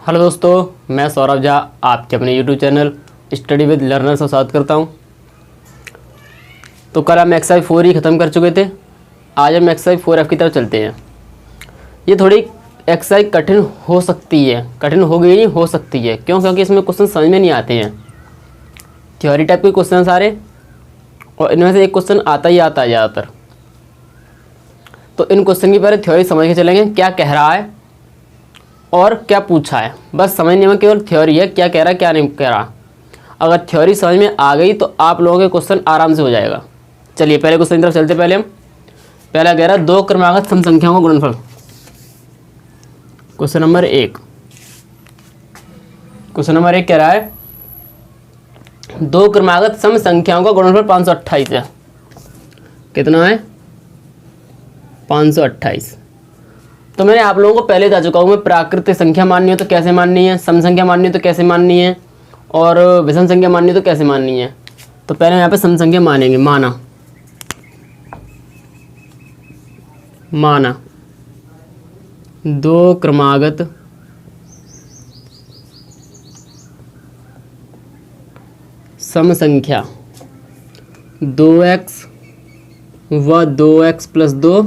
Hello दोस्तों, मैं सौरभ झा आपके अपने YouTube channel study with learner से स्वागत करता हूं। तो कल हम एक्सरसाइज 4 ही ख़त्म कर चुके थे। आज हम एक्सरसाइज 4F की तरफ चलते हैं। ये थोड़ी एक्सरसाइज कठिन हो सकती है, कठिन हो गई नहीं हो सकती है। क्यों? क्योंकि इसमें क्वेश्चन समझ में नहीं आते हैं। थ्योरी टाइप के क्वेश्चन सारे, और इनमें से एक क्वेश्चन आता ही आता है ज़्यादातर। तो इन क्वेश्चन की पहले थ्योरी समझ के चलेंगे, क्या कह रहा है और क्या पूछा है। बस समझने में केवल थ्योरी है, क्या कह रहा है क्या नहीं कह रहा। अगर थ्योरी समझ में आ गई तो आप लोगों के क्वेश्चन आराम से हो जाएगा। चलिए पहले क्वेश्चन की तरफ चलते। पहला कह रहा है दो क्रमागत सम संख्याओं का गुणनफल। क्वेश्चन नंबर 1 कह रहा है दो क्रमागत सम संख्याओं का गुणनफल 528 है। कितना है? 528। तो मैंने आप लोगों को पहले बता चुका हूँ, मैं प्राकृतिक संख्या माननी है तो कैसे माननी है, सम संख्या माननी है तो कैसे माननी है, और विषम संख्या माननी है तो कैसे माननी है। तो पहले यहाँ पे सम संख्या मानेंगे। माना दो क्रमागत सम संख्या 2x व 2x + 2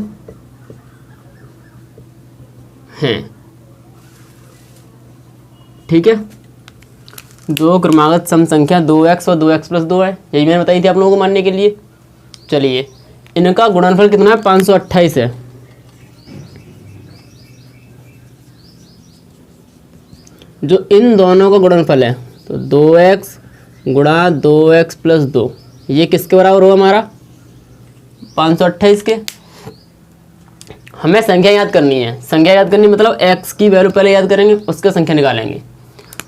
हैं। ठीक है, दो क्रमागत सम संख्या 2x और 2x + 2 है। यही मैंने बताई थी आप लोगों को मानने के लिए। चलिए, इनका गुणनफल कितना है? 528 है। जो इन दोनों का गुणनफल है तो 2x गुणा 2x + 2, ये किसके बराबर होगा? हमारा 528 के। हमें संख्या याद करनी है। संख्या याद करनी मतलब x की वैल्यू पहले याद करेंगे, उसका संख्या निकालेंगे।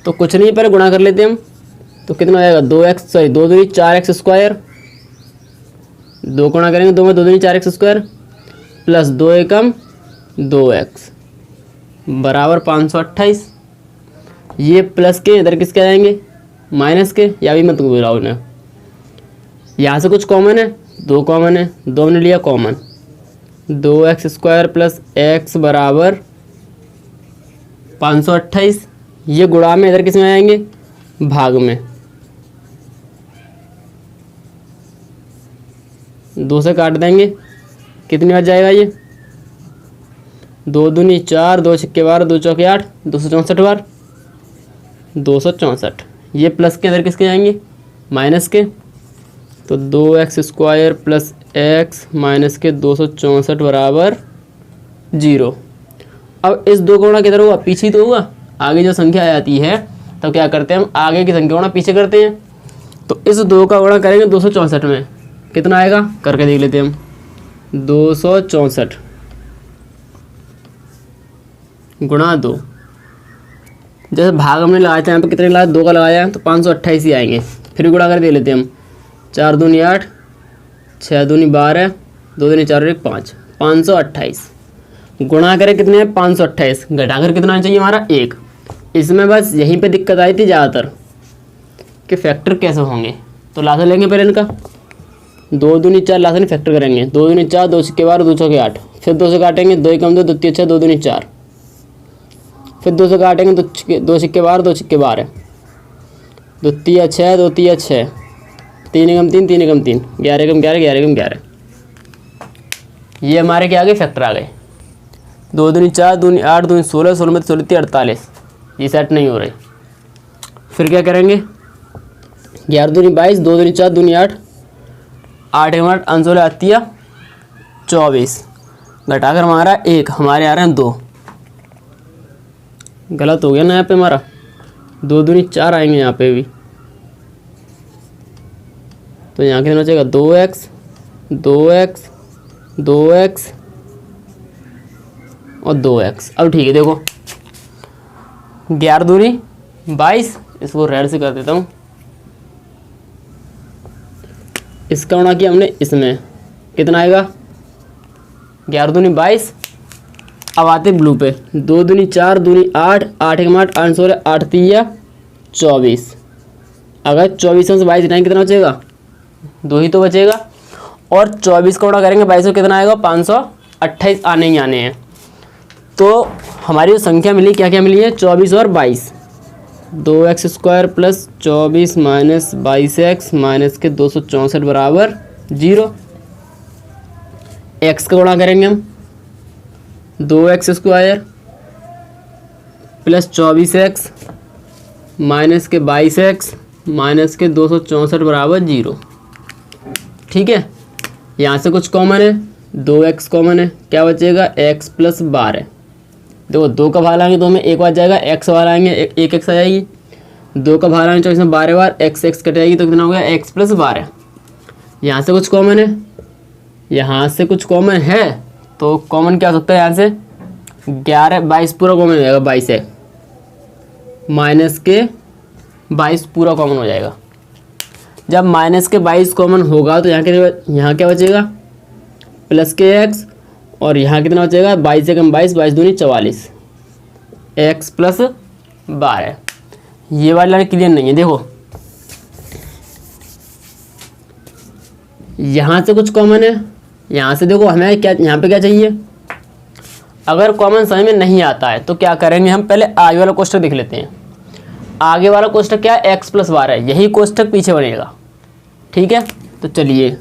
तो कुछ नहीं, पहले गुणा कर लेते हम। तो कितना हो जाएगा? 2 दूनी 4x², 2 गुणा करेंगे 2 में 2 दूनी 4x² प्लस 2 एकम 2x बराबर 528। ये प्लस के इधर किसके आएंगे? माइनस के। या भी मत बुलाओ ना, यहाँ से कुछ कॉमन है, 2 कॉमन है, 2 ने लिया कॉमन। 2x² + x बराबर 528। ये गुणा में इधर किस में आएंगे? भाग में। 2 से काट देंगे, कितनी बार जाएगा ये? 2 दूनी 4, 2 छक्के 12, 2 चौके 8, 264 बार। 264। ये प्लस के इधर किसके जाएंगे? माइनस के। तो 2x² + x माइनस के 264 बराबर 0। अब इस 2 का गुणा किधर होगा? पीछे तो होगा। आगे जो संख्या आ जाती है तो क्या करते हैं हम? आगे की संख्या गुणा पीछे करते हैं। तो इस 2 का गुणा करेंगे 264 में, कितना आएगा? करके देख लेते हैं हम। 264 गुणा 2। जैसे भाग हमने लगाया था, यहाँ पे कितने लगाया? 2 का लगाया है तो 528 ही आएंगे। फिर गुणा कर दे लेते हैं हम। 4 दूनी 8, 6 दूनी 12, 2 दूनी 4 और 1 5, 528। गुणा करें कितने हैं? 528। घटाकर कितना आना चाहिए हमारा? 1। इसमें बस यहीं पे दिक्कत आई थी ज़्यादातर कि फैक्टर कैसे होंगे। तो लासा लेंगे पहले इनका। 2 दूनी 4 लासा नहीं फैक्टर करेंगे। 2 दूनी 4, 2 छक्के 12, 2 चौके 8। फिर 2 से काटेंगे, 2 एकम 2, 2 तिया 6, 2 दूनी 4। फिर 2 से काटेंगे, 2 छक्के 12, 2 छक्के 12, 2 तिया 6, 2 तिया 6, 3 एकम 3, 3 एकम 3, 11 एकम 11, 11 एकम 11। ये हमारे क्या आ गए? फैक्टर आ गए। 2 दूनी 4, दूनी 8, दूनी 16, 16 में 16 48। ये सेट नहीं हो रहे। फिर क्या करेंगे? 11 दूनी 22, 2 दूनी 4, दूनी 8, 8 एकम 8, 16 आतिया 24। घटाकर हमारा 1, हमारे आ रहे हैं 2। गलत हो गया ना यहाँ पे हमारा। 2 दूनी 4 आएंगे यहाँ पे भी। तो यहाँ कितना बचेगा? 2x 2x 2x और 2x। अब ठीक है, देखो 11 दूनी 22, इसको रेड से कर देता हूँ। इसका गुणा किया हमने इसमें, कितना आएगा? 11 दूनी 22। अब आते ब्लू पे। 2 दूनी 4, दूनी 8, 8 एकम 8, 8 16, 8 तिया 24। अगर 24 से 22 घटाएंगे कितना बचेगा? 2 ही तो बचेगा। और 24 का गुणा करेंगे 22 को, कितना आएगा? 528 आने ही आने हैं। तो हमारी जो संख्या मिली क्या क्या मिली है, 24 और 22। 2x² plus 24 minus 22x minus के 264 बराबर 0। x का गुणा करेंगे हम, 2x² प्लस 24x माइनस के 22x माइनस के 264 बराबर 0। ठीक है, यहाँ से कुछ कॉमन है, 2x कॉमन है, क्या बचेगा x प्लस 12। देखो 2 का भाग लाएंगे तो हमें एक बार जाएगा, x बार आएंगे एक x आ जाएगी, 2 का भाग लाएंगे तो इसमें 12 बार x कट जाएगी, तो कितना हो गया x प्लस 12। यहाँ से कुछ कॉमन है, यहाँ से कुछ कॉमन है, तो कॉमन क्या हो सकता है यहाँ से, 11 22 पूरा कॉमन हो जाएगा, 22 है माइनस के 22 पूरा कॉमन हो जाएगा। जब माइनस के 22 कॉमन होगा तो यहाँ क्या बचेगा, प्लस के x, और यहाँ कितना बचेगा, 22 से कम 22, 22 दूनी 44, x प्लस 12। ये वाली लाइन क्लियर नहीं है। देखो यहाँ से कुछ कॉमन है, यहाँ से देखो हमें क्या, यहाँ पे क्या चाहिए। अगर कॉमन समझ में नहीं आता है तो क्या करेंगे, हम पहले आगे वाला कोष्ठक देख लेते हैं। आगे वाला कोष्ठक क्या है, x प्लस 12, यही कोष्ठक पीछे बनेगा। ठीक है, तो चलिए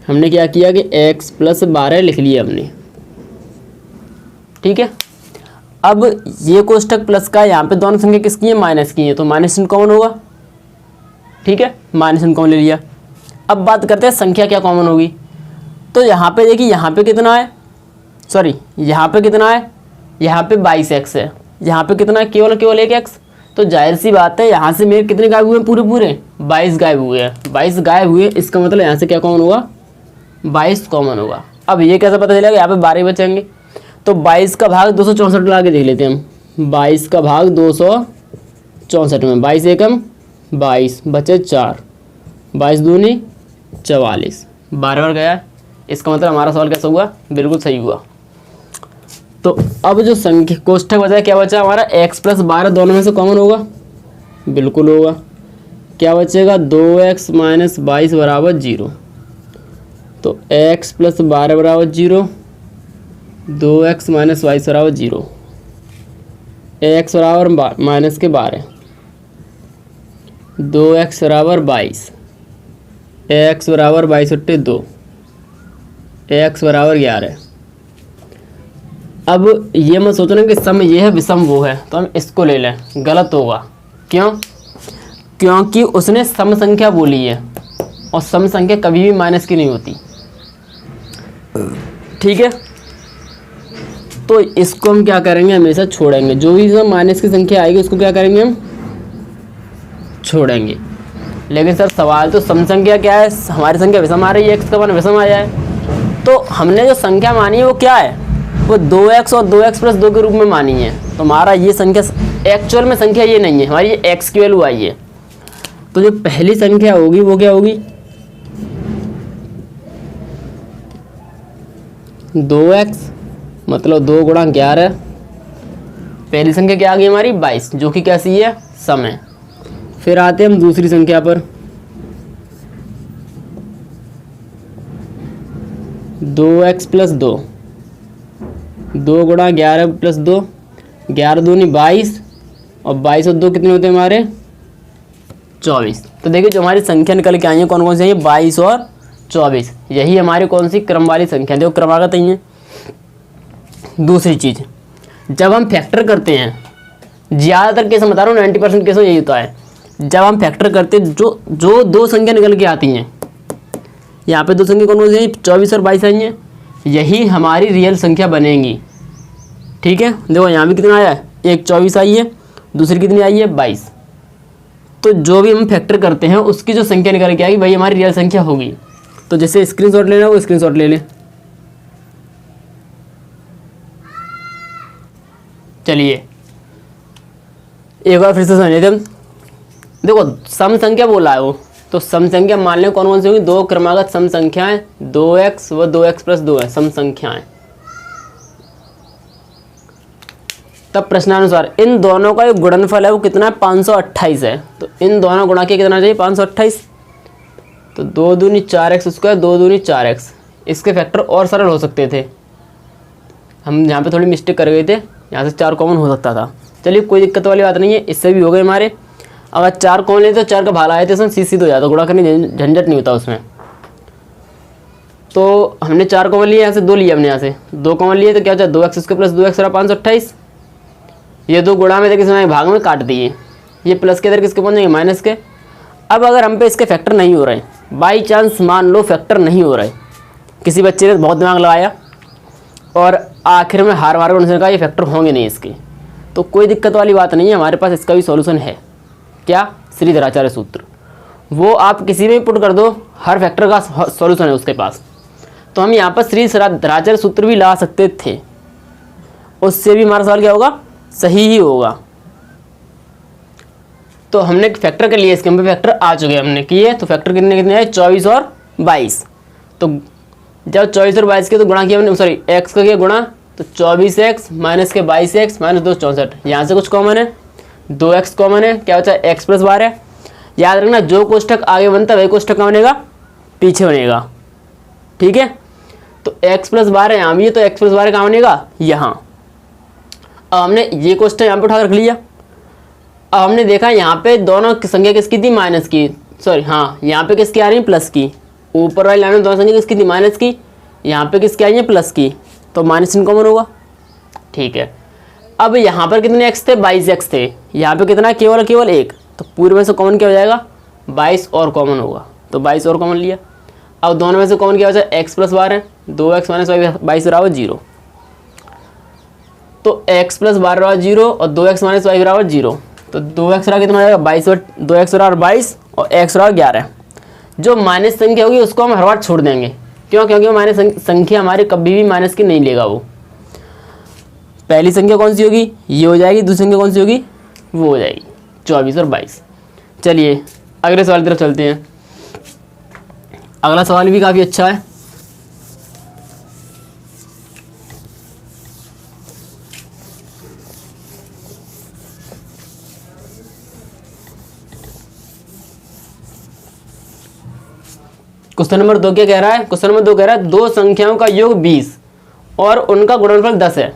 हमने क्या किया कि x प्लस 12 लिख लिया हमने। ठीक है, अब ये कोष्ठक प्लस का, यहाँ पे दोनों संख्या किसकी है, माइनस की है, तो माइनस चिन्ह कॉमन होगा। ठीक है, माइनस चिन्ह कॉमन ले लिया। अब बात करते हैं संख्या क्या कॉमन होगी। तो यहाँ पे देखिए, यहाँ पे कितना है, सॉरी यहाँ पे कितना है, यहाँ पे 22x है, यहाँ पे कितना है, केवल एक x। तो जाहिर सी बात है यहाँ से मेरे कितने गायब हुए हैं, पूरे 22 गायब हुए हैं। 22 गायब हुए, इसका मतलब यहाँ से क्या कॉमन होगा, 22 कॉमन होगा। अब ये कैसे पता चलेगा, यहाँ पे 12 बचेंगे, तो 22 का भाग 264 लगा के देख लेते हैं हम। 22 का भाग 264 में 22 एकम 22 बचे 4, 22 दूनी 44, 12 बार गया। इसका मतलब हमारा सवाल कैसा हुआ, बिल्कुल सही हुआ। तो अब जो संख्या कोष्ठक बचा, क्या बचा हमारा, x प्लस 12 दोनों में से कॉमन होगा, बिल्कुल होगा। क्या बचेगा, 2x माइनस 22 बराबर 0। तो x प्लस 12 बराबर 0, 2x माइनस 22 बराबर 0, x बराबर माइनस के 12, 2x बराबर 22, x बराबर 22 बट्टे 2, x बराबर 11। अब ये मत सोचना कि सम ये है विषम वो है, तो हम इसको ले लें, गलत होगा। क्यों, क्योंकि उसने सम संख्या बोली है, और सम संख्या कभी भी माइनस की नहीं होती। ठीक है, तो इसको हम क्या करेंगे, हमेशा छोड़ेंगे। जो भी माइनस की संख्या आएगी उसको क्या करेंगे, हम छोड़ेंगे। लेकिन सर सवाल तो सम संख्या क्या है, हमारी संख्या विषम आ रही है, x का मान विषम आ जाए, तो हमने जो संख्या मानी है वो क्या है, वो 2x और 2x प्लस 2 के रूप में मानी है। तो हमारा ये संख्या एक्चुअल में संख्या ये नहीं है, हमारी ये x की वैल्यू आई है। तो जो पहली संख्या होगी वो क्या होगी, 2x मतलब 2 गुणा 11। पहली संख्या क्या आ गई हमारी, 22, जो कि कैसी है, सम है। फिर आते हैं हम दूसरी संख्या पर, 2x प्लस 2, 2 गुणा 11 प्लस 2, 11 दूनी 22, और 22 और 2 कितने होते हैं हमारे, 24। तो देखिए जो हमारी संख्या निकल के आई है कौन कौन सी है, 22 और 24, यही हमारी कौन सी क्रम वाली संख्या, देखो क्रमागत ही है। दूसरी चीज़, जब हम फैक्टर करते हैं, ज़्यादातर केस बता रहा हूँ, 90% केस में यही होता है, जब हम फैक्टर करते हैं जो दो संख्या निकल के आती हैं, यहाँ पे दो संख्या कौन कौन सी हैं, 24 और 22 आई हैं, यही हमारी रियल संख्या बनेंगी। ठीक है, देखो यहाँ भी कितना आया है, एक 24 आई है, दूसरी कितनी आई है, 22। तो जो भी हम फैक्टर करते हैं उसकी जो संख्या निकल के आएगी वही हमारी रियल संख्या होगी। तो जैसे स्क्रीनशॉट लेना वो स्क्रीनशॉट ले लें। चलिए एक बार फिर से समझ लेते हम। देखो सम संख्या बोला है वो, तो सम संख्या मान लें कौन कौन सी होंगी, दो क्रमागत सम संख्याएं, 2x व 2x प्लस 2 है सम संख्याएं। तब प्रश्नानुसार इन दोनों का जो गुणनफल है वो कितना है, 528 है। तो इन दोनों गुणा के कितना चाहिए, 528। तो 2 दूनी 4x स्क्वायर, 2 दूनी 4x, इसके फैक्टर और सरल हो सकते थे। हम यहाँ पे थोड़ी मिस्टेक कर गए थे, यहाँ से 4 कॉमन हो सकता था। चलिए कोई दिक्कत वाली बात नहीं है, इससे भी हो गए हमारे। अगर 4 कॉमन लेते तो 4 का भाला आए थे उसमें सीधा हो जाता, गुणा करने झंझट नहीं होता उसमें। तो हमने 4 कॉमन लिए, यहाँ से 2 लिए हमने, यहाँ से 2 कॉमन लिए तो क्या होता है 2x² प्लस 2x रहा 528। ये 2 गुणा में थे किसी भाग में काट दिए, ये प्लस के इधर किसके पहुँच जाएंगे माइनस के। अब अगर हम पे इसके फैक्टर नहीं हो रहे, बाई चांस मान लो फैक्टर नहीं हो रहे, किसी बच्चे ने बहुत दिमाग लगाया और आखिर में हार मार कर उन्होंने कहा ये फैक्टर होंगे नहीं इसके, तो कोई दिक्कत वाली बात नहीं है, हमारे पास इसका भी सॉल्यूशन है। क्या? श्रीधराचार्य सूत्र, वो आप किसी में पुट कर दो, हर फैक्टर का सॉल्यूशन है उसके पास। तो हम यहाँ पर श्रीधराचार्य सूत्र भी ला सकते थे, उससे भी हमारा सवाल क्या होगा, सही ही होगा। तो हमने फैक्टर के लिए इसके फैक्टर आ चुके हैं, हमने किए। तो फैक्टर कितने कितने आए 24 और 22। तो जब 24 और 22 के तो गुणा किया हमने, सॉरी x का किया गुणा, तो 24x माइनस के 22x माइनस 2 64। यहाँ से कुछ कॉमन है, 2x कॉमन है, क्या बचा x प्लस 12। याद रखना जो कोष्ठक आगे बनता है वही कोष्ठक कहाँ बनेगा, पीछे बनेगा। ठीक है, तो x प्लस 12 यहाँ भी है, तो x प्लस 12 कहाँ बनेगा, यहाँ। अब हमने ये कोष्ठक यहाँ पे उठा रख लिया। अब हमने देखा यहाँ पे दोनों की संख्या किसकी थी, माइनस की, सॉरी हाँ यहाँ पे किसकी आ रही है, प्लस की। ऊपर वाली लाइन में दोनों संख्या किसकी थी, माइनस की, यहाँ पे किसकी आई है, प्लस की, तो माइनस इन कॉमन होगा। ठीक है, अब यहाँ पर कितने x थे, 22x थे, यहाँ पे कितना केवल 1, तो पूरे में से कॉमन क्या हो जाएगा, 22 और कॉमन होगा, तो 22 और कॉमन लिया। अब दोनों में से कॉमन क्या हो जाए, x प्लस 12, 2x माइनस 22 बराबर 0, तो x प्लस 12 बराबर 0 और 2x माइनस 22 बराबर 0, तो 2x रहा कितना हो जाएगा 22 और 2x रहा 22 और x रहा 11। जो माइनस संख्या होगी उसको हम हर बार छोड़ देंगे, क्यों, क्योंकि वो माइनस संख्या हमारे कभी भी माइनस की नहीं लेगा। वो पहली संख्या कौन सी होगी, ये हो जाएगी, दूसरी संख्या कौन सी होगी, वो हो जाएगी 24 और 22। चलिए अगले सवाल की तरफ चलते हैं। अगला सवाल भी काफ़ी अच्छा है। क्वेश्चन नंबर 2 क्या कह रहा है, क्वेश्चन नंबर 2 कह रहा है दो संख्याओं का योग 20 और उनका गुणनफल 10 है,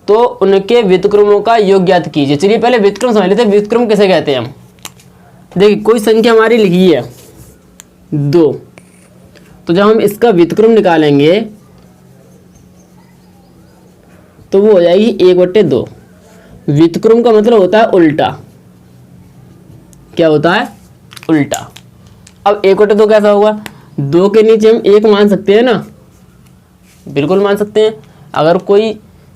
तो उनके व्युत्क्रमों का योग ज्ञात कीजिए। चलिए पहले व्युत्क्रम समझ लेते हैं, व्युत्क्रम किसे कहते हैं हम। देखिए कोई संख्या हमारी लिखी है 2, तो जब हम इसका व्युत्क्रम निकालेंगे तो वो हो जाएगी 1/2। व्युत्क्रम का मतलब होता है उल्टा, क्या होता है, उल्टा। अब 1/2 कैसा होगा, 2 के नीचे हम 1 मान सकते हैं ना, बिल्कुल मान सकते हैं। अगर कोई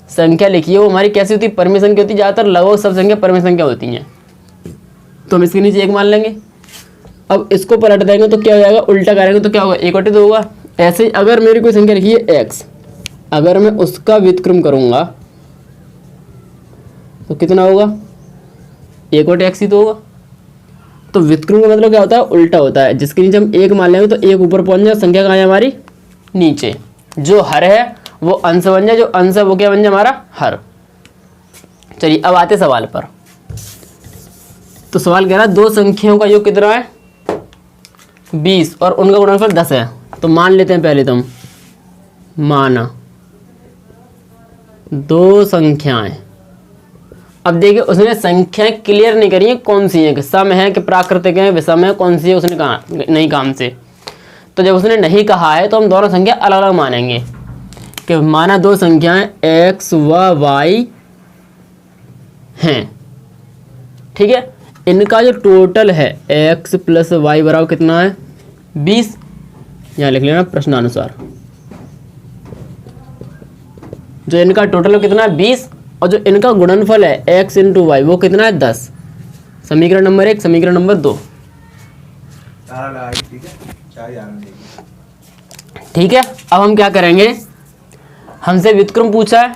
संख्या लिखी है वो हमारी कैसी होती है, परम संख्या होती है, ज़्यादातर लगभग सब संख्या परम संख्या होती हैं, तो हम इसके नीचे 1 मान लेंगे। अब इसको पलट देंगे तो क्या हो जाएगा, उल्टा करेंगे तो क्या होगा, 1/2 होगा। ऐसे ही अगर मेरी कोई संख्या लिखी है x, अगर मैं उसका व्युत्क्रम करूँगा तो कितना होगा, 1/x ही तो होगा। तो व्युत्क्रम का मतलब क्या होता है, उल्टा होता है। जिसके नीचे हम 1 मान लेंगे तो 1 ऊपर पहुंच जाए, संख्या कहाँ है हमारी, नीचे। जो हर है वो अंश बन जाए, जो अंश है वो क्या बन जाए, हमारा हर। चलिए अब आते सवाल पर। तो सवाल कह रहा है दो संख्याओं का योग कितना है, 20 और उनका गुणनफल 10 है। तो मान लेते हैं पहले, तुम माना दो संख्याएं। अब देखिए उसने संख्याएं क्लियर नहीं करी है कौन सी है, कि सम है कि प्राकृतिक है, विषम है, कौन सी है उसने कहा नहीं काम से। तो जब उसने नहीं कहा है तो हम दोनों संख्या अलग अलग मानेंगे, कि माना दो संख्याएं x व y हैं, ठीक है। इनका जो टोटल है x प्लस वाई बराबर कितना है, 20। यहाँ लिख लेना प्रश्नानुसार, जो इनका टोटल कितना है 20, और जो इनका गुणनफल है x इंटू वाई वो कितना है 10। समीकरण नंबर 1, समीकरण नंबर 2। ठीक है, अब हम क्या करेंगे, हमसे व्युत्क्रम पूछा है,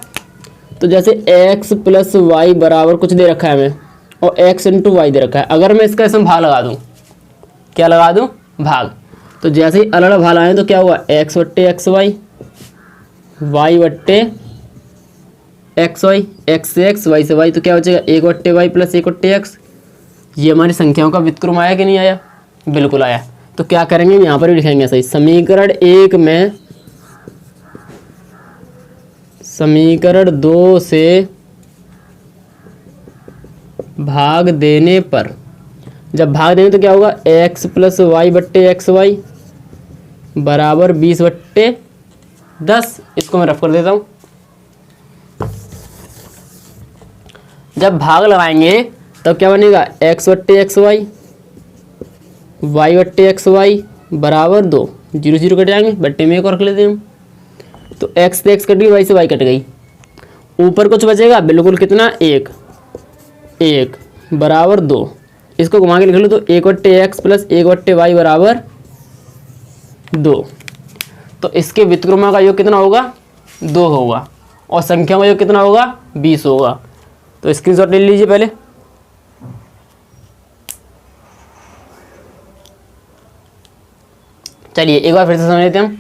तो जैसे x प्लस वाई बराबर कुछ दे रखा है हमें, और x इंटू वाई दे रखा है। अगर मैं इसका इसमें भाग लगा दूं, क्या लगा दूं, भाग, तो जैसे ही अलग अलग भाग आए तो क्या हुआ, x बट्टे एक्स वाई, वाई बट्टे एक्स वाई, एक्स से एक्स, वाई से वाई, तो क्या हो जाएगा 1/y प्लस 1/x। ये हमारी संख्याओं का व्युत्क्रम आया कि नहीं आया, बिल्कुल आया। तो क्या करेंगे, यहाँ पर भी लिखेंगे सही, समीकरण 1 में समीकरण 2 से भाग देने पर, जब भाग देंगे तो क्या होगा, x प्लस वाई बट्टे एक्स वाई बराबर 20/10। इसको मैं रफ कर देता हूँ। जब भाग लगाएंगे तब क्या बनेगा, x बट्टे एक्स वाई वाई बट्टे एक्स वाई बराबर 2, 0 0 कट जाएंगे, बट्टे में एक और रख लेते हैं हम। तो x से x कट गई, y से y कट गई, ऊपर कुछ बचेगा बिल्कुल कितना, 1 बराबर 2। इसको घुमा के लिख लो तो 1/x प्लस 1/y बराबर 2। तो इसके व्युत्क्रमों का योग कितना होगा, 2 होगा, और संख्याओं का योग कितना होगा, 20 होगा। तो स्क्रीनशॉट ले लीजिए पहले। चलिए एक बार फिर से समझ लेते हैं हम।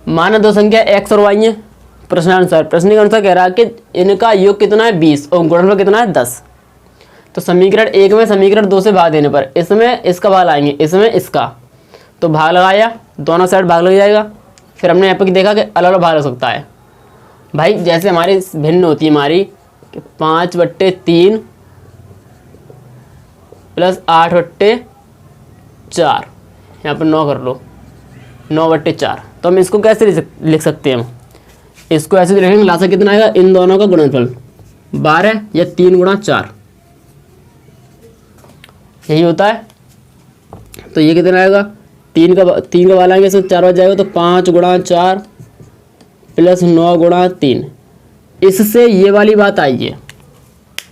माना दो संख्या x और y है, प्रश्नानुसार, प्रश्न के अनुसार कह रहा है कि इनका योग कितना है 20 और गुणनफल कितना है 10। तो समीकरण 1 में समीकरण 2 से भाग देने पर इसमें इसका भाग लाएंगे, इसमें इसका, तो भाग लगाया, दोनों साइड भाग लग जाएगा। फिर हमने यहाँ पर देखा कि अलग अलग भाग लग सकता है भाई, जैसे हमारी भिन्न होती है हमारी 5/3 प्लस 8/4, यहाँ पर 9 कर लो, 9/4। तो हम इसको कैसे लिख सकते हैं, हम इसको ऐसे लिखेंगे, लासा कितना आएगा, इन दोनों का गुणनफल 12 या 3 गुणा 4, यही होता है। तो ये कितना आएगा, 3 का भाग लाएंगे, इसमें 4 बच जाएगा, तो 5 गुणा 4 प्लस 9 गुणा 3। इससे ये वाली बात आई है,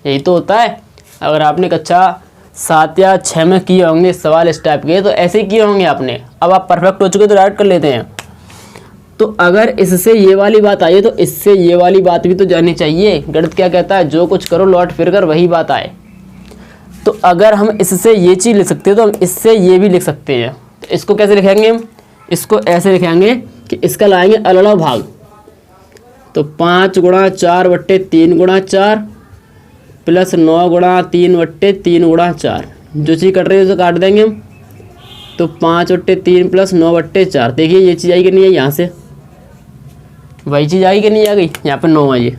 यही तो होता है। अगर आपने कक्षा 7 या 6 में किए होंगे सवाल इस टाइप के, तो ऐसे ही किए होंगे आपने। अब आप परफेक्ट हो चुके तो डायरेक्ट कर लेते हैं। तो अगर इससे ये वाली बात आई है तो इससे ये वाली बात भी तो जाननी चाहिए। गणित क्या कहता है, जो कुछ करो लौट फिर कर वही बात आए। तो अगर हम इससे ये चीज़ लिख सकते हैं तो हम इससे ये भी लिख सकते हैं। तो इसको कैसे लिखेंगे हम, इसको ऐसे लिखेंगे कि इसका लाएंगे अलग अलग भाग। तो 5 गुणा 4/3 गुणा 4 प्लस 9 गुणा 3/3 गुणा 4, जो चीज़ कट रही है उसे काट देंगे हम। तो 5/3 प्लस 9/4, देखिए ये चीज़ आई कि नहीं है, यहाँ से वही चीज़ आई कि नहीं आ गई, यहाँ पर 9 है ये।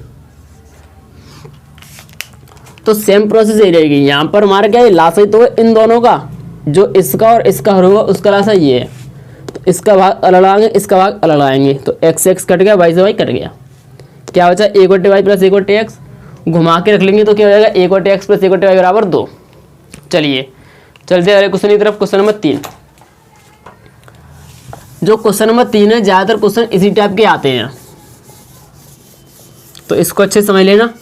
तो सेम प्रोसेस यही रहेगी। यहाँ पर हमारा क्या है, लासा ही तो है इन दोनों का, जो इसका और इसका होगा उसका लासा ये है। तो इसका भाग अलग आएंगे, इसका भाग अलग आएंगे। तो x से x कट गया, y से y कट गया, क्या बचा 1/y प्लस 1/x, घुमा के रख लेंगे तो क्या हो जाएगा 1/x प्लस 1/y बराबर 2। चलिए चलते अगले क्वेश्चन की तरफ। क्वेश्चन नंबर 3, जो क्वेश्चन नंबर 3 है, ज़्यादातर क्वेश्चन इसी टाइप के आते हैं, तो इसको अच्छे से समझ लेना।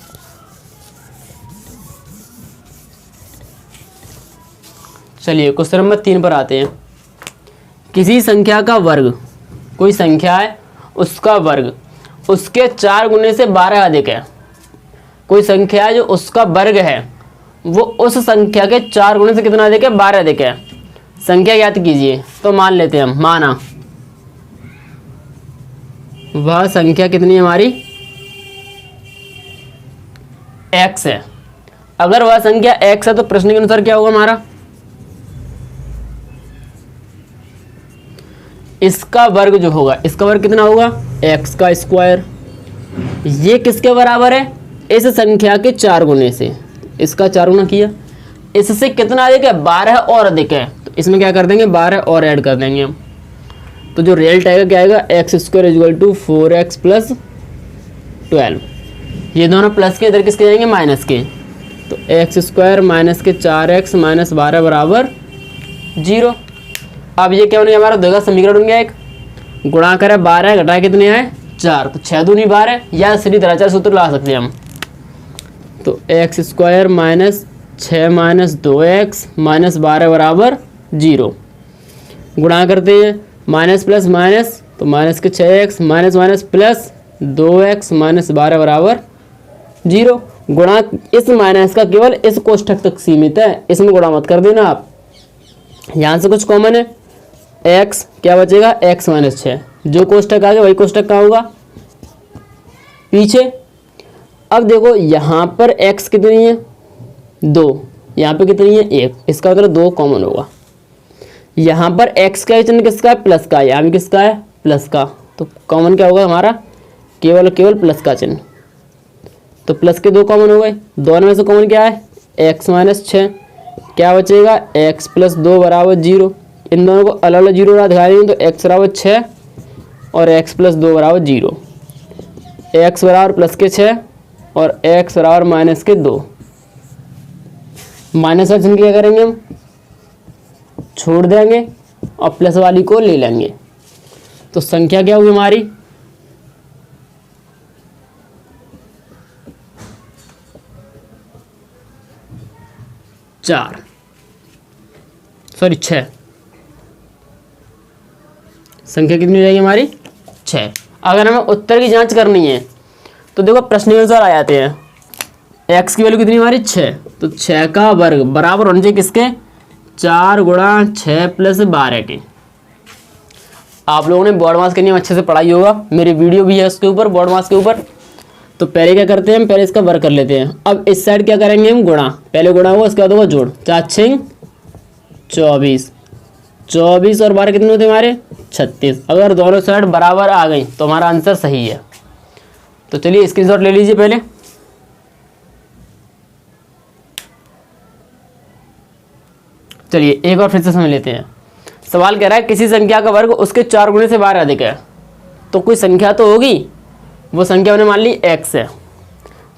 चलिए क्वेश्चन नंबर 3 पर आते हैं। किसी संख्या का वर्ग, कोई संख्या है उसका वर्ग उसके 4 गुने से 12 अधिक है। कोई संख्या है जो उसका वर्ग है वो उस संख्या के 4 गुने से कितना अधिक है, 12 अधिक है। संख्या ज्ञात कीजिए। तो मान लेते हैं हम, माना वह संख्या कितनी है हमारी, x है। अगर वह संख्या x है तो प्रश्न के अनुसार क्या होगा हमारा, इसका वर्ग जो होगा, इसका वर्ग कितना होगा, x का स्क्वायर। ये किसके बराबर है, इस संख्या के 4 गुने से, इसका 4 गुना किया, इससे कितना अधिक है, 12 और अधिक है। तो इसमें क्या कर देंगे, 12 और ऐड कर देंगे हम। तो जो रिजल्ट आएगा क्या आएगा, x² = 4x + 12। ये दोनों प्लस के, इधर किसके जाएंगे, माइनस के। तो x² माइनस के 4x माइनस 12 बराबर 0। अब ये क्या होने हमारा, दोगा समीकरण बन गया एक, गुणा करें 12 घटाए कितने आए, 4, तो 6 दूनी 12, या सीधी तरह 4 सूत्र ला सकते हैं हम। तो x² minus 6 minus 2x minus 12 बराबर 0। गुणा करते हैं, माइनस प्लस माइनस, तो माइनस के 6x minus minus plus 2x minus 12 बराबर 0। गुणा इस माइनस का केवल इस कोष्ठक तक सीमित है, इसमें गुणा मत कर देना आप। यहाँ से कुछ कॉमन है, x क्या बचेगा, x माइनस 6, जो कोष्ठक आ गया वही कोष्ठक का होगा पीछे। अब देखो यहाँ पर x कितनी है, 2, यहाँ पे कितनी है, 1, इसका मतलब 2 कॉमन होगा। यहाँ पर x का चिन्ह किसका है, प्लस का, यहाँ भी किसका है, प्लस का। तो कॉमन क्या होगा हमारा, केवल केवल प्लस का चिन्ह, तो प्लस के 2 कॉमन हो गए, दोनों में से कॉमन क्या है x माइनस 6, क्या बचेगा x प्लस 2 बराबर 0। इन दोनों को अलग अलग 0 ना दिखा देंगे तो x बराबर 6 और x प्लस 2 बराबर 0, x बराबर प्लस के 6 और x बराबर माइनस के 2। माइनस का चिन्ह क्या करेंगे हम, छोड़ देंगे और प्लस वाली को ले लेंगे, तो संख्या क्या हुई हमारी 6। संख्या कितनी रहेगी हमारी 6। अगर हमें उत्तर की जांच करनी है तो देखो प्रश्न के अनुसार आ जाते हैं, x की वैल्यू कितनी हमारी 6, तो 6 का वर्ग बराबर होना चाहिए किसके 4 गुणा 6 प्लस 12 के। आप लोगों ने बोर्ड मास के नियम अच्छे से पढ़ाई होगा, मेरी वीडियो भी है उसके ऊपर बोर्ड मास के ऊपर। तो पहले क्या करते हैं, हम पहले इसका वर्ग कर लेते हैं। अब इस साइड क्या करेंगे हम गुणा, पहले गुणा होगा उसके बाद होगा जोड़, 4 6 24, 24 और 12 कितने होते हमारे 36। अगर दोनों साइड बराबर आ गई तो हमारा आंसर सही है। तो चलिए स्क्रीनशॉट ले लीजिए पहले। चलिए एक बार फिर से समझ लेते हैं। सवाल कह रहा है किसी संख्या का वर्ग उसके 4 गुणे से 12 अधिक है, तो कोई संख्या तो होगी, वो संख्या मैंने मान ली x है।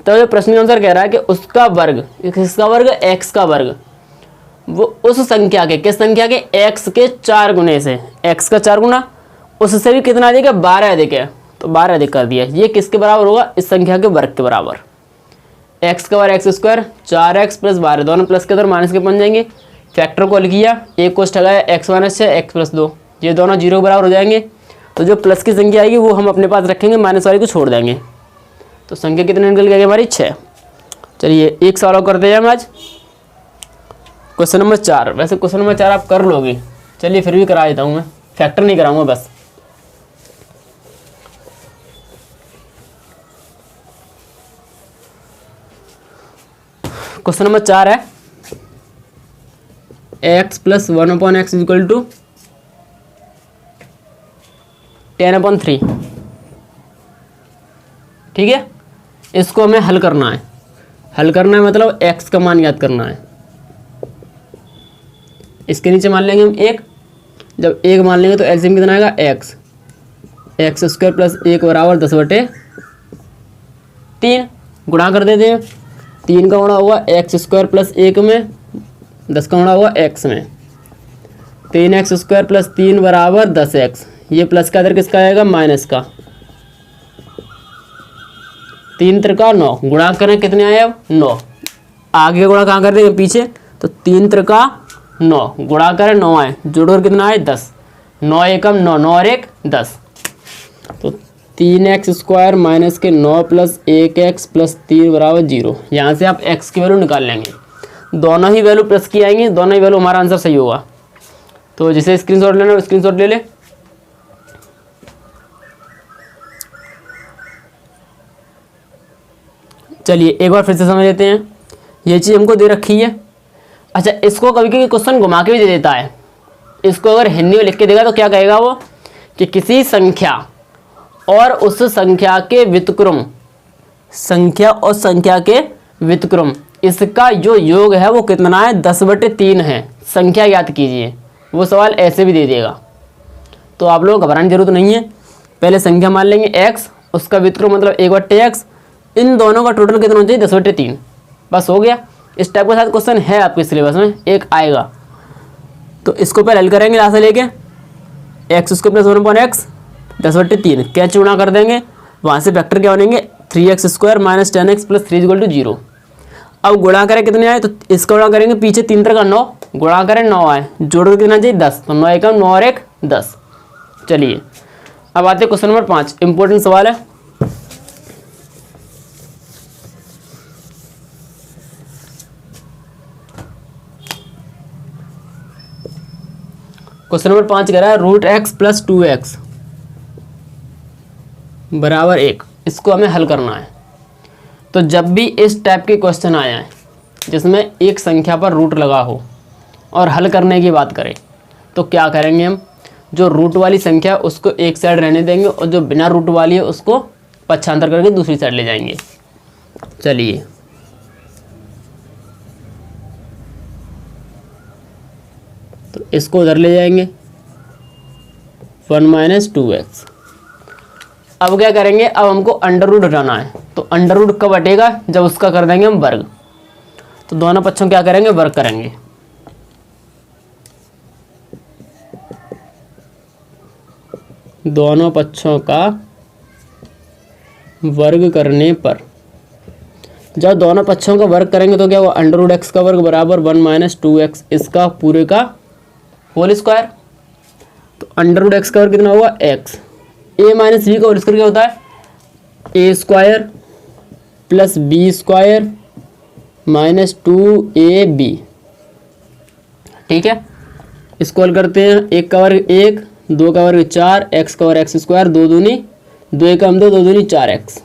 तो ये प्रश्न के अनुसार कह रहा है कि उसका वर्ग, किसका वर्ग x का वर्ग, वो उस संख्या के, किस संख्या के x के 4 गुणे से, x का 4 गुना उससे भी कितना अधिक है 12 अधिक है, तो 12 अधिक कर दिया। ये किसके बराबर होगा, इस संख्या के वर्ग के बराबर। x का वर्ग x स्क्वायर 4x प्लस 12, दोनों प्लस के अंदर माइनस के बन जाएंगे। फैक्टर को लिख किया, एक को ठगाया x माइनस 6 x प्लस 2, ये दोनों 0 के बराबर हो जाएंगे। तो जो प्लस की संख्या आएगी वो हम अपने पास रखेंगे, माइनस वाली को छोड़ देंगे। तो संख्या कितने निकल गई हमारी 6। चलिए एक सवाल और करते हैं हम आज, क्वेश्चन नंबर 4। वैसे क्वेश्चन नंबर 4 आप कर लोगे, चलिए फिर भी करा देता हूँ मैं, फैक्टर नहीं कराऊंगा बस। क्वेश्चन नंबर 4 है x plus 1/x equal to 10/3। ठीक है, इसको हमें हल करना है। हल करना है मतलब x का मान याद करना है। इसके नीचे मान लेंगे हम 1, जब 1 मान लेंगे तो एलसीएम कितना आएगा x स्क्वायर प्लस 1 बराबर 10/3। गुणा कर देते हैं, 3 का गुणा होगा x स्क्वायर प्लस 1 में, 10 का गुणा होगा x में, 3x स्क्वायर प्लस 3 बराबर 10x। ये प्लस का इधर किसका आएगा माइनस का, 3 त्रिका 9, गुणा करें कितने आए अब 9। आगे गुणा कहाँ कर देंगे पीछे, तो 3 त्रिका 9, गुणा करें 9 आए, जोड़कर कितना आए 10, 9 एकम 9, 9 और 1 10। तो 3x स्क्वायर माइनस के 9 प्लस 1x प्लस 3 बराबर 0। यहाँ से आप x की वैल्यू निकाल लेंगे, दोनों ही वैल्यू प्लस की आएंगी, दोनों ही वैल्यू हमारा आंसर सही होगा। तो जिसे स्क्रीनशॉट लेना है स्क्रीनशॉट ले ले। चलिए एक बार फिर से समझ लेते हैं, ये चीज़ हमको दे रखी है। अच्छा, इसको कभी कभी क्वेश्चन घुमा के भी दे देता है। इसको अगर हिंदी में लिख के देगा तो क्या कहेगा वो, कि किसी संख्या और उस संख्या के व्युत्क्रम, संख्या और संख्या के व्युत्क्रम, इसका जो योग है वो कितना है 10/3 है, संख्या याद कीजिए। वो सवाल ऐसे भी दे देगा, तो आप लोग घबराने की जरूरत नहीं है। पहले संख्या मान लेंगे x, उसका व्युत्क्रम मतलब 1/x, इन दोनों का टोटल कितना होना चाहिए 10/3, बस हो गया। इस टाइप के साथ क्वेश्चन है आपके सिलेबस में, एक आएगा। तो इसको पहले हल करेंगे यहाँ से लेके, x square plus 1/x 10/3 catch गुणा कर देंगे, वहाँ से फैक्टर क्या बनेंगे 3x square minus 10x plus 3 equal to 0। अब गुणा करें कितने आए, तो इसका गुणा करेंगे पीछे 3 त्रिका 9, गुणा करें 9 आए, जोड़ कर कितना चाहिए 10, तो 9 एकम 9 और 1 10। चलिए अब आते हैं क्वेश्चन नंबर 5, इंपॉर्टेंट सवाल है। क्वेश्चन नंबर 5 कह रहा है √x प्लस 2x बराबर 1। इसको हमें हल करना है। तो जब भी इस टाइप के क्वेश्चन आए हैं जिसमें एक संख्या पर रूट लगा हो और हल करने की बात करें, तो क्या करेंगे हम, जो रूट वाली संख्या उसको एक साइड रहने देंगे और जो बिना रूट वाली है उसको पक्षांतर करके दूसरी साइड ले जाएंगे। चलिए तो इसको उधर ले जाएंगे 1 माइनस 2x। अब क्या करेंगे, अब हमको अंडर रूट हटाना है, तो अंडर रूट कब हटेगा, जब उसका कर देंगे हम वर्ग। तो दोनों पक्षों क्या करेंगे, वर्ग करेंगे। दोनों पक्षों का वर्ग करने पर, जब दोनों पक्षों का वर्ग करेंगे तो क्या हुआ, अंडर रूट एक्स का वर्ग बराबर 1 माइनस 2x इसका पूरे का होल स्क्वायर। तो अंडर रूट एक्स का वर्ग कितना हुआ, x। a माइनस बी का होल स्क्वायर क्या होता है, a square plus B square minus 2ab। ठीक है, इसको हल करते हैं। एक का वर्ग 1, 2 का वर्ग 4, x का वर्ग x स्क्वायर, 2 दूनी 2 एकम 2, 2 दूनी 4x।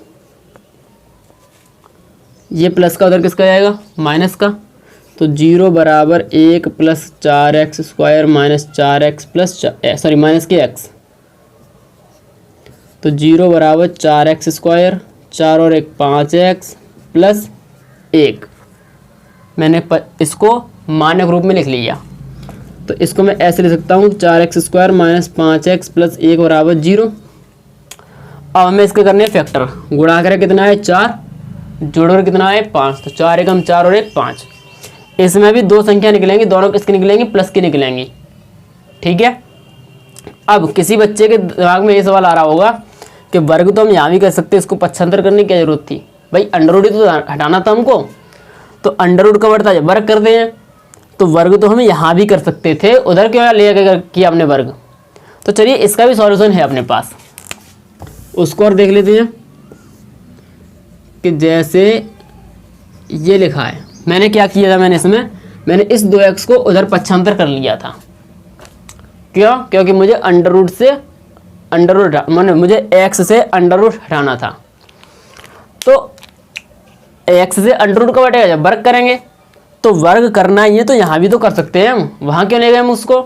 ये प्लस का उधर किसका जाएगा, माइनस का। तो 0 बराबर 1 plus 4x square minus 4x plus sorry minus के x। तो 0 बराबर 4x स्क्वायर, 4 और 1 5x प्लस 1। मैंने इसको मानक रूप में लिख लिया, तो इसको मैं ऐसे लिख सकता हूँ 4x square minus 5x plus 1 बराबर 0। अब हमें इसके करने फैक्टर, गुणा करें कितना है 4, जोड़कर कितना है 5। तो 4 एकम 4 और 1 5। इसमें भी दो संख्या निकलेंगी, दोनों किसकी निकलेंगी, प्लस की निकलेंगी। ठीक है, अब किसी बच्चे के दिमाग में ये सवाल आ रहा होगा कि वर्ग तो हम यहाँ भी कर सकते हैं, इसको पक्षांतर करने की क्या जरूरत थी भाई, अंडर रूट तो हटाना था हमको। तो अंडर रूट का बढ़ता है वर्ग करते हैं, तो वर्ग तो हम यहाँ भी कर सकते थे, उधर क्यों ले किया हमने वर्ग। तो चलिए इसका भी सॉल्यूशन है अपने पास, उसको और देख लेते हैं। कि जैसे ये लिखा है, मैंने क्या किया था, मैंने इस 2x को उधर पक्षांतर कर लिया था। क्यों, क्योंकि मुझे अंडर रूट से मुझे x से अंडर रूट हटाना था। तो x से अंडर रूट कब हटेगा, जब वर्ग करेंगे। तो वर्ग करना ही है तो यहाँ भी तो कर सकते हैं हम, वहाँ क्यों ले गए हम उसको।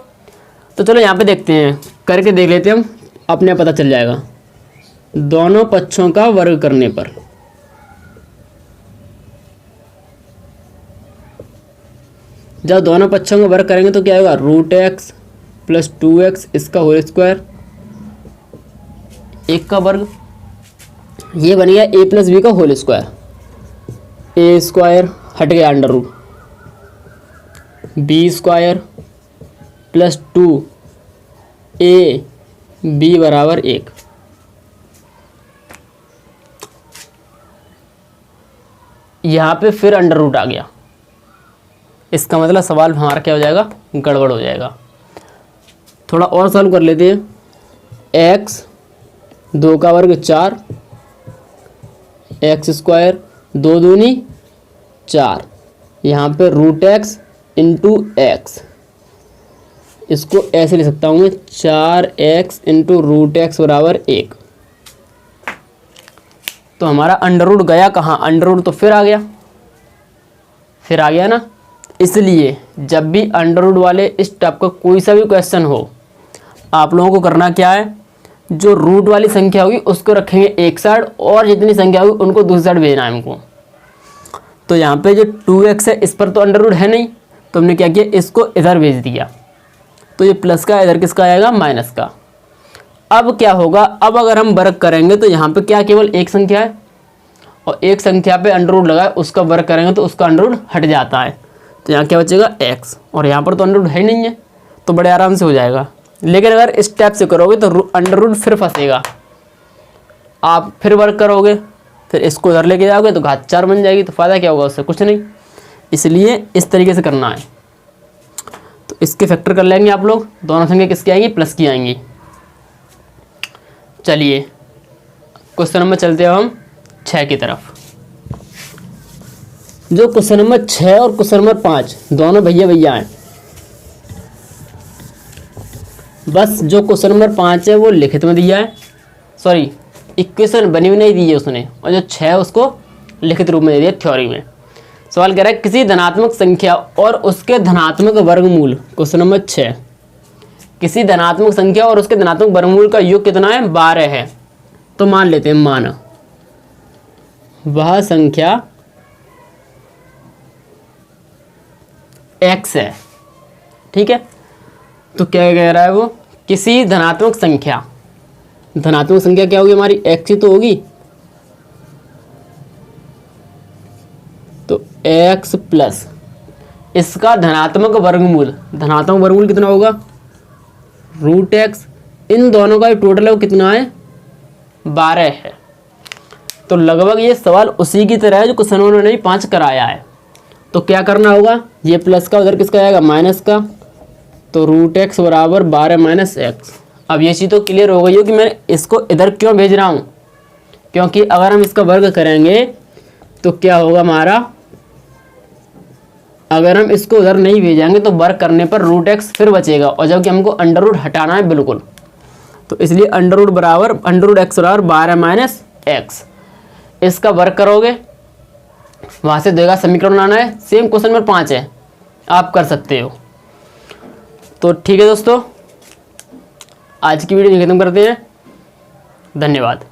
तो चलो यहाँ पे देखते हैं, करके देख लेते हैं हम, अपने पता चल जाएगा। दोनों पक्षों का वर्ग करने पर, जब दोनों पक्षों का वर्ग करेंगे तो क्या होगा, रूट एक्स प्लस 2x इसका होल स्क्वायर, 1 का वर्ग। ये बन गया a प्लस बी का होल स्क्वायर, a स्क्वायर हट गया under root, B square plus 2a b बराबर 1। यहाँ पे फिर अंडर रूट आ गया, इसका मतलब सवाल हमारा क्या हो जाएगा, गड़बड़ हो जाएगा। थोड़ा और सॉल्व कर लेते हैं। x 2 का वर्ग 4, x स्क्वायर 2 दूनी 4, यहाँ पे रूट एक्स इंटू एक्स, इसको ऐसे लिख सकता हूँ मैं 4x इंटू रूट एक्स बराबर 1। तो हमारा अंडर रूट गया कहाँ, अंडर रूट तो फिर आ गया ना। इसलिए जब भी अंडर रूट वाले इस टाइप का कोई सा भी क्वेश्चन हो, आप लोगों को करना क्या है, जो रूट वाली संख्या होगी उसको रखेंगे एक साइड, और जितनी संख्या होगी उनको दूसरी साइड भेजना है हमको। तो यहाँ पे जो 2x है इस पर तो अंडर रूट है नहीं, तो हमने क्या किया, इसको इधर भेज दिया। तो ये प्लस का इधर किसका आएगा, माइनस का। अब क्या होगा, अब अगर हम वर्ग करेंगे तो यहाँ पे क्या केवल एक संख्या है, और एक संख्या पे अंडर रूट लगा है, उसका वर्ग करेंगे तो उसका अंडर रूट हट जाता है। तो यहाँ क्या बचेगा x, और यहाँ पर तो अंडर रूट है ही नहीं है, तो बड़े आराम से हो जाएगा। लेकिन अगर इस टाइप से करोगे तो अंडर रूट फिर फंसेगा, आप फिर वर्क करोगे, फिर इसको उधर लेके जाओगे तो घात 4 बन जाएगी, तो फ़ायदा क्या होगा उससे, कुछ नहीं। इसलिए इस तरीके से करना है। तो इसके फैक्टर कर लेंगे आप लोग, दोनों संख्या किसकी आएंगी, प्लस की आएंगी। चलिए क्वेश्चन नंबर चलते हैं हम 6 की तरफ। जो क्वेश्चन नंबर 6 और क्वेश्चन नंबर 5 दोनों भैया हैं। बस जो क्वेश्चन नंबर 5 है वो लिखित में दिया है, सॉरी इक्वेशन बनी हुई नहीं दी है उसने, और जो 6 है उसको लिखित रूप में दे दिया थ्योरी में। सवाल कह रहा है किसी धनात्मक संख्या और उसके धनात्मक वर्गमूल, क्वेश्चन नंबर 6, किसी धनात्मक संख्या और उसके धनात्मक वर्गमूल का योग कितना है, 12 है। तो मान लेते हैं, मान वह संख्या x है। ठीक है, तो क्या कह रहा है वो, किसी धनात्मक संख्या क्या होगी हमारी, x ही तो होगी, तो x प्लस इसका धनात्मक वर्गमूल कितना होगा, रूट एक्स। इन दोनों का टोटल है वो कितना है, 12 है। तो लगभग ये सवाल उसी की तरह है जो क्वेश्चन उन्होंने 5 कराया है। तो क्या करना होगा, ये प्लस का उधर किसका आएगा, माइनस का, तो रूट एक्स बराबर 12 माइनस एक्स। अब ये चीज़ तो क्लियर हो गई हो कि मैं इसको इधर क्यों भेज रहा हूँ, क्योंकि अगर हम इसका वर्ग करेंगे तो क्या होगा हमारा, अगर हम इसको उधर नहीं भेजेंगे तो वर्ग करने पर रूट एक्स फिर बचेगा, और जबकि हमको अंडर रूट हटाना है बिल्कुल, तो इसलिए अंडर रूट एक्स बराबर 12 माइनस एक्स। इसका वर्ग करोगे, वहाँ से देगा समीकरण लाना है, सेम क्वेश्चन नंबर 5 है, आप कर सकते हो। तो ठीक है दोस्तों, आज की वीडियो खत्म करते हैं, धन्यवाद।